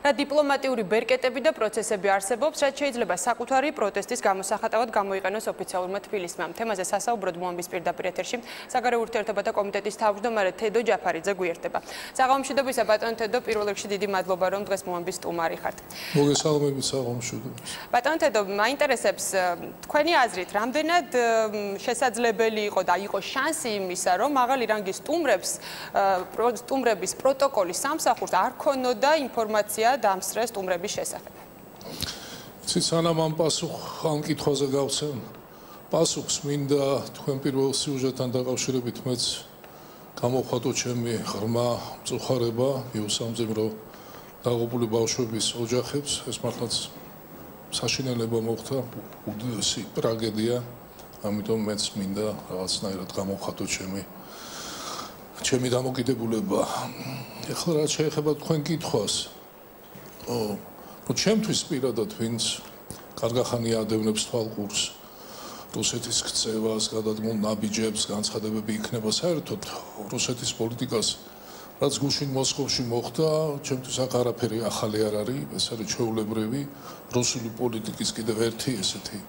რა დიპლომატიური ბერკეტები და პროცესები არსებობს, რაც შეიძლება საკუთარი პროტესტის გამოსახატავად გამოიყენოს ოფიციალურმა თბილისმა. თემაზე სასაუბროდ მოამბის პირდაპირ ეთერში საგარეო ურთიერთობათა კომიტეტის თავმჯდომარე თედო ჯაფარიძე გვიერთება. საღამომშვიდობისა ბატონო თედო, პირველ რიგში დიდი მადლობა რომ დღეს მოამბის სტუმარი ხართ. მოგესალმებით საღამომშვიდობის. ბატონო თედო, მაინტერესებს თქვენი აზრით, რამდენად შესაძლებელი იყო და იყო შანსი იმისა, რომ მაღალი რანგის სტუმრების პროტოკოლის სამსახურს არ ქონოდა ინფორმაცია დამსწრე სტუმრების შესახებ. სანამ ამ კითხვაზე გავცემ პასუხს, მინდა თქვენ პირველ სიუჟეტთან დაკავშირებით მეც გამოვხატო ჩემი ღრმა მწუხარება მიუსამძიმრო დაღუპული ბავშვების ოჯახებს. ეს მართლაც საშინელება მოხდა, უდიდესი ტრაგედია, ამიტომ მეც მინდა რაღაცნაირად გამოვხატო ჩემი დამოკიდებულება. ეხლა რაც შეეხება თქვენ კითხვას, ჩემთვის პირადად ვინც კარგახანია ადევნებს თვალყურს რუსეთის ქცევას, გადადგმულ ნაბიჯებს, განცხადებები იქნება საერთოდ რუსეთის პოლიტიკას, რაც გუშინ მოსკოვში მოხდა, ჩემთვის აქ არაფერი ახალი არ არის, ეს არის ჩვეულებრივი რუსული პოლიტიკის კიდევ ერთი ესეთი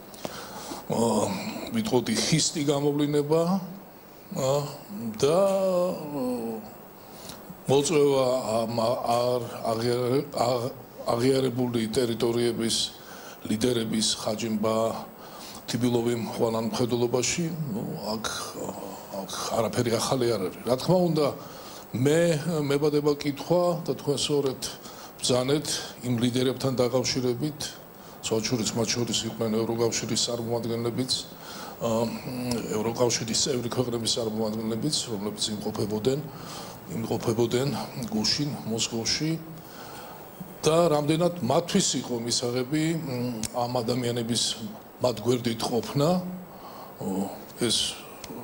ვიტყოდი ხისტი გამოვლინება და მოწვევა აღიარებული ტერიტორიების ლიდერების ხაჯიმბა თიბილოვიმ ხვალან მხედველობაში, აქ არაფერი ახალი არ არის. რა თქმა უნდა, მებადება კითხვა და თქვენ სწორედ ბრძანეთ იმ ლიდერებთან დაკავშირებით, სოჩურის მათ შორის იყვნენ ევროკავშირის წარმომადგენლებიც, ევროკავშირის წევრი ქვეყნების წარმომადგენლებიც, რომლებიც იმყოფებოდნენ გუშინ მოსკოვში და რამდენად მათთვის იყო მისაღები ამ ადამიანების მათ გვერდით ყოფნა, ეს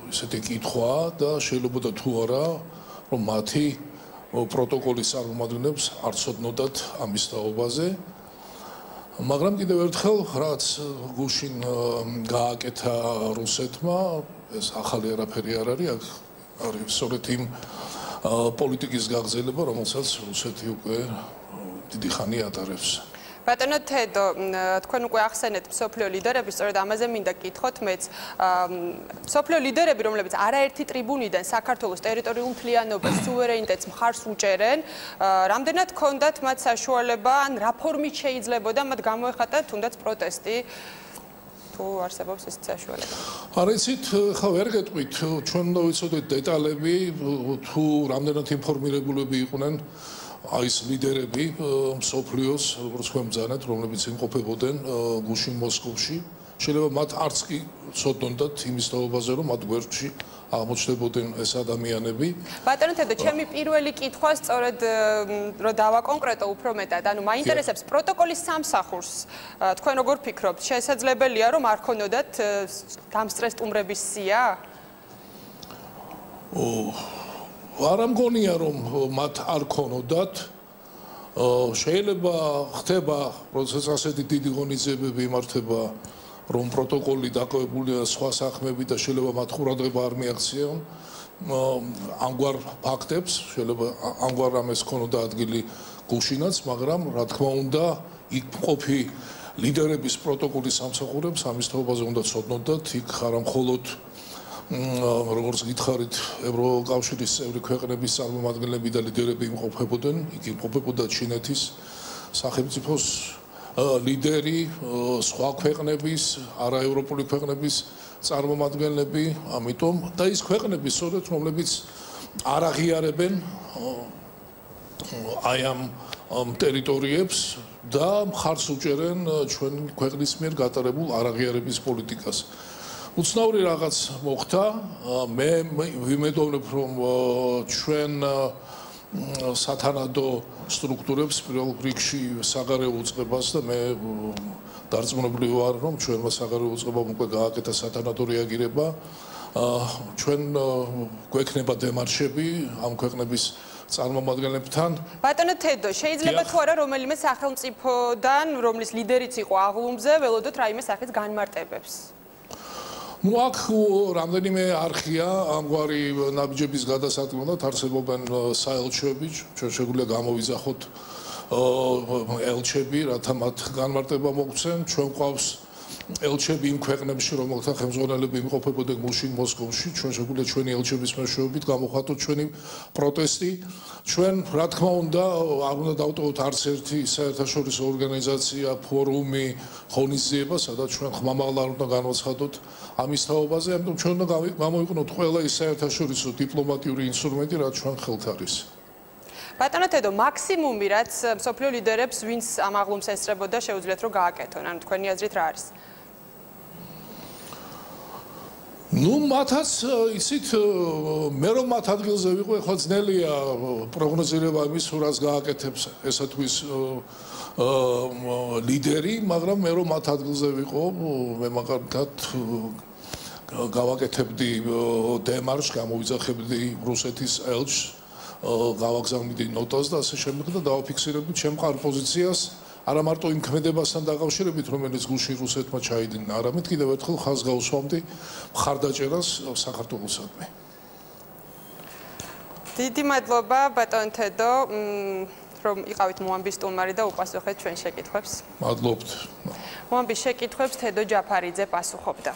ესეთი კითხვაა და შეიძლება თუ არა რომ მათი პროტოკოლის წარმომადგენლებს არ ცოდნოდათ ამის თაობაზე. მაგრამ კიდევ ერთხელ, რაც გუშინ გააკეთა რუსეთმა, ეს ახალი არაფერი არ არის, აქ არის სწორედ იმ პოლიტიკის გაგრძელება, რომელსაც რუსეთი უკვე დიდი ხანი ატარებს. ბატონო თედო, თქვენ უკვე ახსენეთ მსოფლიო ლიდერები, სწორედ ამაზე მინდა გკითხოთ მეც. მსოფლიო ლიდერები, რომლებიც არაერთი ტრიბუნიდან საქართველოს ტერიტორიულ მთლიანობას, სუვერენიტეტს მხარს უჭერენ, რამდენად ჰქონდათ მათ საშუალება, ან რა ფორმით შეიძლებოდა მათ გამოეხატათ თუნდაც პროტესტი, თუ არსებობს ეს საშუალება? არ იცით, ხა ვერ გეტყვით, ჩვენ უნდა ვიცოდეთ დეტალები, თუ რამდენად ინფორმირებულები იყვნენ ის ლიდერები მსოფლიოს, როგორც თქვენ ბრძანეთ, რომლებიც იმყოფებოდნენ გუშინ მოსკოვში. შეიძლება მათ არც კი ცოდნოდათ იმის თაობაზე, რომ მათ გვერდში აღმოჩნდებოდნენ ეს ადამიანები. ბატონო თედო, ჩემი პირველი კითხვა სწორედ რომ დავაკონკრეტო უფრო მეტად, ანუ მაინტერესებს პროტოკოლის სამსახურს, თქვენ როგორ ფიქრობთ, შესაძლებელია რომ არ ქონოდათ დამსწრე სტუმრების სია? არ ამგონია რომ მათ არ ქონოდათ, შეიძლება ხდება პროცესს ასეთი დიდი ღონისძიებები იმართება, რომ პროტოკოლი დაკავებულია სხვა საქმეებით და შეიძლება მათ ყურადღება არ მიაქციონ ამგვარ ფაქტებს, შეიძლება ამგვარ რამეს ქონოდა ადგილი გუშინაც, მაგრამ რა თქმა უნდა, იქ მყოფი ლიდერების პროტოკოლის სამსახურებს ამის თაობაზე უნდა ცოდნოდათ, იქ არა მხოლოდ როგორც გითხარით, ევროკავშირის წევრი ქვეყნების წარმომადგენლები და ლიდერები იმყოფებოდნენ, იქ იმყოფებოდა ჩინეთის სახელმწიფოს ლიდერი, სხვა ქვეყნების, არაევროპული ქვეყნების წარმომადგენლები, ამიტომ და ის ქვეყნები, სწორედ რომლებიც არ აღიარებენ აი ამ ტერიტორიებს და მხარს უჭერენ ჩვენ ქვეყნის მიერ გატარებულ არაღიარების პოლიტიკას. უცნაური რაღაც მოხდა, მე ვიმედოვნებ, რომ ჩვენ სათანადო სტრუქტურებს პირველ რიგში საგარეო უწყებას და მე დარწმუნებული ვარ, რომ ჩვენმა საგარეო უწყებამ უკვე გააკეთა სათანადო რეაგირება. ჩვენ გვექნება დემარშები ამ ქვეყნების წარმომადგენლებთან. ბატონო თედო, შეიძლება თუ არა რომელიმე სახელმწიფოდან, რომლის ლიდერიც იყო აღლუმზე, ველოდოთ რაიმე სახის განმარტებებს? აქ რამდენიმე არხია ამგვარი ნაბიჯების გადასატანად არსებობენ საელჩოები, ჩვენ შეგვიძლია გამოვიძახოთ ელჩები, რათა მათ განმარტება მოგვცენ. ჩვენ გვყავს ელჩები იმ ქვეყნებში, რომელთა ხელმძღვანელები იმყოფებოდნენ გულში მოსკოვში. ჩვენ შეგვიძლია ჩვენი ელჩების მეშვეობით გამოხატოთ ჩვენი პროტესტი. ჩვენ, რა თქმა უნდა, არ უნდა დავტოვოთ არც ერთი საერთაშორისო ორგანიზაცია, ფორუმი, ღონისძიება, სადაც ჩვენ ხმამაღლა არ უნდა განვაცხადოთ ამის თაობაზე, ამიტომ ჩვენ უნდა გამოვიყენოთ ყველა ის საერთაშორისო დიპლომატიური ინსტრუმენტი, რაც ჩვენ ხელთ არის. ბატონო თედო, მაქსიმუმი რაც მსოფლიო ლიდერებს ვინც ამ აღლუმს ესწრებოდა, შეუძლიათ რომ გააკეთონ, ანუ თქვენი აზრით რა არის? ნუ მათაც იცით მე რომ მათ ადგილზე ვიყო, ახლა ძნელია პროგნოზირება იმის, რაც გააკეთებს ესა თუ ის ლიდერი, მაგრამ მე რომ მათ ადგილზე ვიყო, მე მაგალითად გავაკეთებდი დემარშს, გამოვიძახებდი რუსეთის ელჩს, გავაგზავნიდი ნოტას და ასე შემდეგ და დავაფიქსირებდი ჩემ მყარ პოზიციას. არა მარტო იმ ქმედებასთან დაკავშირებით, რომელიც გულში რუსეთმა ჩაიდინა, არამედ კიდევ ერთხელ ხაზს გავუსვამდი მხარდაჭერას საქართველოსადმი. დიდი მადლობა ბატონ თედო, რომ იყავით მოამბის სტუმარი და უპასუხეთ ჩვენ შეკითხვებს. მადლობთ. მოამბის შეკითხვებს თედო ჯაფარიძე პასუხობდა.